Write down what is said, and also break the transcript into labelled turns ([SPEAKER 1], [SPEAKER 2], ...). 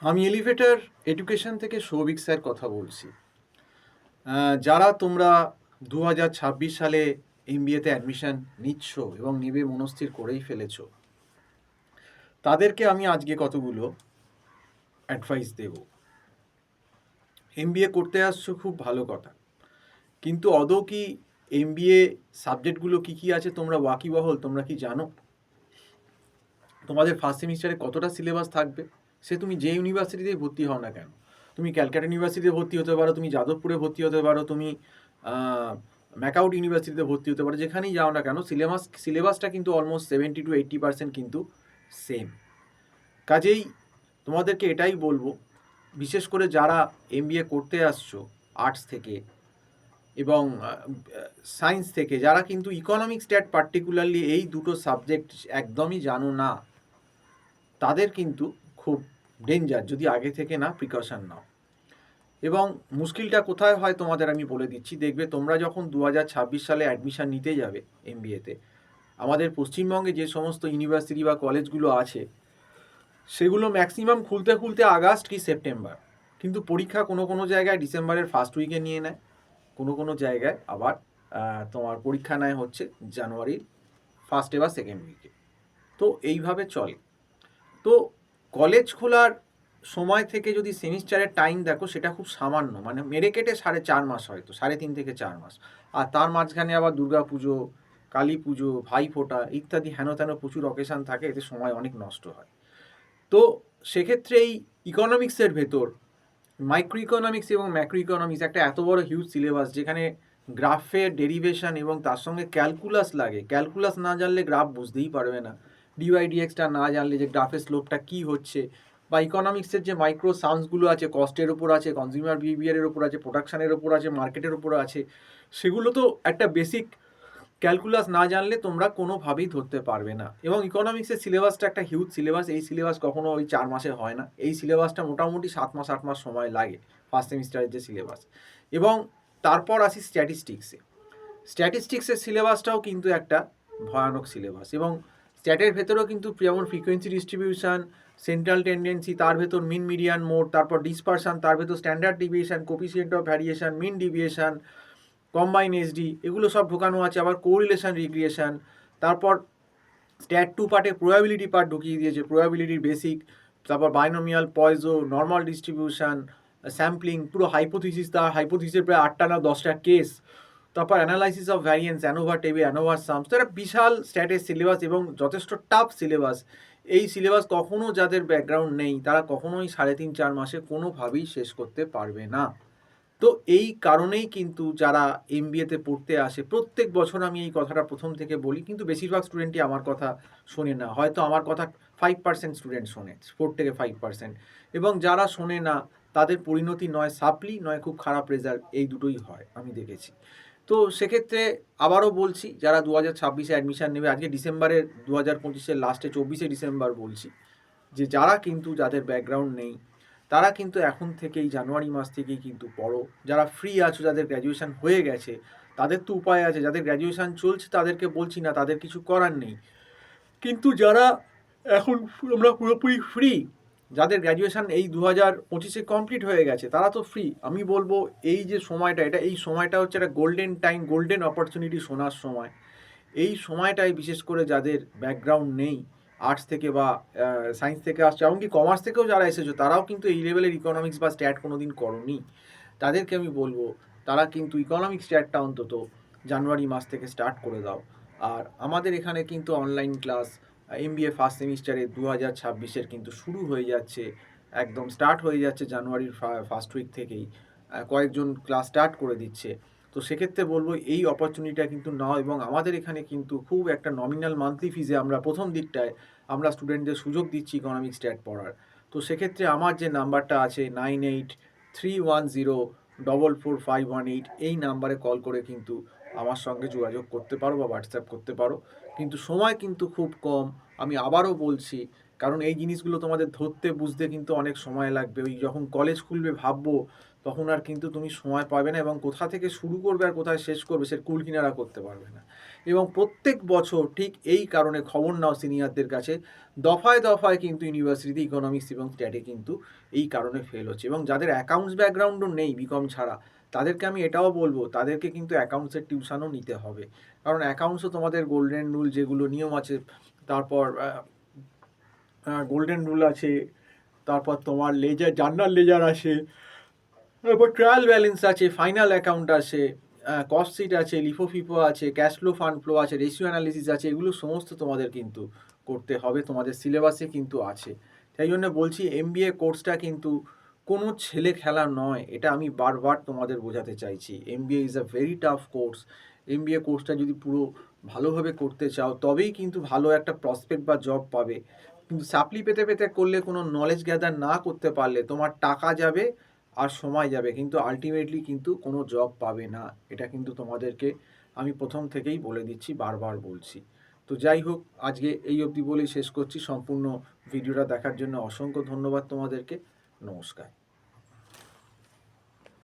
[SPEAKER 1] আমি elevator education থেকে Souvik sir কথা বলছি। যারা তোমরা 2026 সালে এমবিএতে অ্যাডমিশন নিচ্ছ এবং নেবে মনস্থির করেই ফেলেছ, তাদেরকে আমি আজকে কতগুলো অ্যাডভাইস দেব। এমবিএ করতে আসছো, খুব ভালো কথা, কিন্তু আদৌ কি এমবিএ সাবজেক্টগুলো কী কী আছে তোমরা ওয়াকিবহল? তোমরা কি জানো তোমাদের ফার্স্ট সেমিস্টারে কতটা সিলেবাস থাকবে? সে তুমি যে ইউনিভার্সিটিতেই ভর্তি হও না কেন, তুমি ক্যালকাটা ইউনিভার্সিটিতে ভর্তি হতে পারো, তুমি যাদবপুরে ভর্তি হতে পারো, তুমি ম্যাকআউট ইউনিভার্সিটিতে ভর্তি হতে পারো, যেখানেই যাও না কেন সিলেবাসটা কিন্তু অলমোস্ট 70-80% কিন্তু সেম। কাজেই তোমাদেরকে এটাই বলবো, বিশেষ করে যারা এমবিএ করতে আসছো আর্টস থেকে এবং সায়েন্স থেকে, যারা কিন্তু ইকোনমিক্স স্ট্যাট পার্টিকুলারলি এই দুটো সাবজেক্ট একদমই জানো না, তাদের কিন্তু খুব ডেঞ্জার যদি আগে থেকে না প্রিকশন নাও। এবং মুশকিলটা কোথায় হয় তোমাদের আমি বলে দিচ্ছি। দেখবে তোমরা যখন 2026 সালে অ্যাডমিশান নিতে যাবে এমবিএতে, আমাদের পশ্চিমবঙ্গে যে সমস্ত ইউনিভার্সিটি বা কলেজগুলো আছে সেগুলো ম্যাক্সিমাম খুলতে খুলতে আগস্ট কি সেপ্টেম্বর, কিন্তু পরীক্ষা কোনো কোনো জায়গায় ডিসেম্বরের ফার্স্ট উইকে নিয়ে নেয়, কোনো কোনো জায়গায় আবার তোমার পরীক্ষা নেয় হচ্ছে জানুয়ারির ফার্স্টে বা সেকেন্ড উইকে। তো এইভাবে চলে। তো কলেজ খোলার সময় থেকে যদি সেমিস্টারের টাইম দেখো, সেটা খুব সামান্য, মানে মেরে কেটে 4.5 মাস, হয়তো 3.5 থেকে 4 মাস। আর তার মাঝখানে আবার দুর্গা পুজো, কালী পুজো, ভাইফোঁটা ইত্যাদি হেন তেন প্রচুর অকেশান থাকে, এতে সময় অনেক নষ্ট হয়। তো সেক্ষেত্রে এই ইকোনমিক্সের ভেতর মাইক্রো ইকোনমিক্স এবং ম্যাক্রো ইকোনমিক্স একটা এত বড় হিউজ সিলেবাস, যেখানে গ্রাফের ডেরিভেশন এবং তার সঙ্গে ক্যালকুলাস লাগে। ক্যালকুলাস না জানলে গ্রাফ বুঝতেই পারবে না, ডিওয়াইডিএক্সটা না জানলে যে গ্রাফের স্লোপটা কী হচ্ছে, বা ইকোনমিক্সের যে মাইক্রো সামসগুলো আছে, কস্টের ওপর আছে, কনজিউমার বিহেভিয়ারের ওপর আছে, প্রোডাকশানের ওপর আছে, মার্কেটের ওপর আছে, সেগুলো তো একটা বেসিক ক্যালকুলাস না জানলে তোমরা কোনোভাবেই ধরতে পারবে না। এবং ইকোনমিক্সের সিলেবাসটা একটা হিউজ সিলেবাস, এই সিলেবাস কখনো ওই 4 মাসে হয় না, এই সিলেবাসটা মোটামুটি 7 মাস 8 মাস সময় লাগে ফার্স্ট সেমিস্টারের যে সিলেবাস। এবং তারপর আসি স্ট্যাটিস্টিক্সের সিলেবাসটাও কিন্তু একটা ভয়ানক সিলেবাস, এবং স্ট্যাটের ভেতরেও কিন্তু যেমন ফ্রিকোয়েন্সি ডিস্ট্রিবিউশন, সেন্ট্রাল টেন্ডেন্সি, তার ভেতর মিন মিডিয়ান মোড, তারপর ডিসপারশন, তার ভেতর standard deviation, coefficient of variation, mean deviation, combine SD, এগুলো সব ঢোকানো আছে। আবার কোরিলেশন রিগ্রেশন, তারপর স্ট্যাট 2 পার্টে প্রবাবিলিটি পার্ট ঢুকিয়ে দিয়েছে, প্রবাবিলিটির বেসিক, তারপর binomial, Poisson, normal distribution, sampling, পুরো হাইপোথিসিস, তার হাইপোথিসিসের প্রায় 8টা না 10টা কেস, তারপর analysis of variance, ANOVA table, ANOVA sums. তো একটা বিশাল স্ট্যাটের সিলেবাস এবং যথেষ্ট টাফ সিলেবাস। এই সিলেবাস কখনো যাদের ব্যাকগ্রাউন্ড নেই তারা কখনোই 3.5-4 মাসে কোনোভাবেই শেষ করতে পারবে না। তো এই কারণেই কিন্তু যারা এমবিএতে পড়তে আসে, প্রত্যেক বছর আমি এই কথাটা প্রথম থেকে বলি, কিন্তু বেশিরভাগ স্টুডেন্টই আমার কথা শোনে না। হয়তো আমার কথা 5% স্টুডেন্ট শোনে, 4 থেকে 5%। এবং যারা শোনে না তাদের পরিণতি নয় সাপ্লি, নয় খুব খারাপ রেজাল্ট, এই দুটোই হয় আমি দেখেছি। তো সেক্ষেত্রে আবারও বলছি, যারা 2026-এ অ্যাডমিশান নেবে, আজকে ডিসেম্বরের 2025-এর লাস্টে 24শে ডিসেম্বর বলছি, যে যারা কিন্তু যাদের ব্যাকগ্রাউন্ড নেই তারা কিন্তু এখন থেকেই জানুয়ারি মাস থেকেই কিন্তু পড়ো। যারা ফ্রি আছো, যাদের গ্র্যাজুয়েশান হয়ে গেছে, তাদের তো উপায় আছে। যাদের গ্র্যাজুয়েশান চলছে তাদেরকে বলছি না, তাদের কিছু করার নেই। কিন্তু যারা এখন আমরা পুরোপুরি ফ্রি, যাদের গ্র্যাজুয়েশান এই 2025-এ কমপ্লিট হয়ে গেছে, তারা তো ফ্রি। আমি বলবো এই যে সময়টা, এই সময়টা হচ্ছে একটা গোল্ডেন টাইম, গোল্ডেন অপরচুনিটি, শোনার সময়। এই সময়টায় বিশেষ করে যাদের ব্যাকগ্রাউন্ড নেই, আর্টস থেকে বা সায়েন্স থেকে আসছে, এমনকি কমার্স থেকেও যারা এসেছো, তারাও কিন্তু এই লেভেলের ইকোনমিক্স বা স্ট্যাট কোনো দিন করোনি, তাদেরকে আমি বলবো তারা কিন্তু ইকোনমিক্স স্ট্যাটটা অন্তত জানুয়ারি মাস থেকে স্টার্ট করে দাও। আর আমাদের এখানে কিন্তু অনলাইন ক্লাস এমবিএ ফার্স্ট সেমিস্টারে 2026-এর কিন্তু শুরু হয়ে যাচ্ছে, একদম স্টার্ট হয়ে যাচ্ছে জানুয়ারির ফার্স্ট উইক থেকেই। কয়েকজন ক্লাস স্টার্ট করে দিচ্ছে। তো সেক্ষেত্রে বলবো এই অপরচুনিটিটা কিন্তু নাও, এবং আমাদের এখানে কিন্তু খুব একটা নমিনাল মান্থলি ফিজে আমরা প্রথম দিকটায় আমরা স্টুডেন্টদের সুযোগ দিচ্ছি ইকোনমিক্স স্ট্যাট পড়ার। তো সেক্ষেত্রে আমার যে নাম্বারটা আছে 9831044518, এই নাম্বারে কল করে কিন্তু আমার সঙ্গে যোগাযোগ করতে পারো বা হোয়াটসঅ্যাপ করতে পারো। কিন্তু সময় কিন্তু খুব কম, আমি আবারও বলছি, কারণ এই জিনিসগুলো তোমাদের ধরতে বুঝতে কিন্তু অনেক সময় লাগবে। ওই যখন কলেজ খুলবে ভাববো, তখন আর কিন্তু তুমি সময় পাবে না এবং কোথা থেকে শুরু করবে আর কোথায় শেষ করবে সে কুল কিনারা করতে পারবে না। এবং প্রত্যেক বছর ঠিক এই কারণে খবর নাও সিনিয়রদের কাছে, দফায় দফায় কিন্তু ইউনিভার্সিটিতে ইকোনমিক্স এবং স্ট্যাটে কিন্তু এই কারণে ফেল হচ্ছে। এবং যাদের অ্যাকাউন্টস ব্যাকগ্রাউন্ডও নেই বিকম ছাড়া, তাদেরকে আমি এটাও বলবো তাদেরকে কিন্তু অ্যাকাউন্টসের টিউশনও নিতে হবে। কারণ অ্যাকাউন্টসও তোমাদের গোল্ডেন রুল যেগুলো নিয়ম আছে, তারপর গোল্ডেন রুল আছে, তারপর তোমার লেজার জার্নাল লেজার আছে, তারপর ট্রায়াল ব্যালেন্স আছে, ফাইনাল অ্যাকাউন্ট আছে, কস্ট শিট আছে, লিফো ফিফো আছে, ক্যাশ ফ্লো ফান্ড ফ্লো আছে, রেশিও অ্যানালিসিস আছে, এগুলো সমস্ত তোমাদের কিন্তু করতে হবে, তোমাদের সিলেবাসে কিন্তু আছে। তাই জন্য বলছি এমবিএ কোর্সটা কিন্তু কোনো ছেলে খেলা নয়, এটা আমি বারবার তোমাদের বোঝাতে চাইছি। MBA is a very tough course. MBA কোর্সটা যদি পুরো ভালোভাবে করতে চাও তবেই কিন্তু ভালো একটা প্রসপেক্ট বা জব পাবে। কিন্তু সাপ্লি পেতে পেতে করলে, কোনো নলেজ গ্যাদার না করতে পারলে তোমার টাকা যাবে আর সময় যাবে, কিন্তু আলটিমেটলি কিন্তু কোনো জব পাবে না। এটা কিন্তু তোমাদেরকে আমি প্রথম থেকেই বলে দিচ্ছি, বারবার বলছি। তো যাই হোক, আজকে এই অবধি বলেই শেষ করছি। সম্পূর্ণ ভিডিওটা দেখার জন্য অসংখ্য ধন্যবাদ তোমাদেরকে। নমস্কার।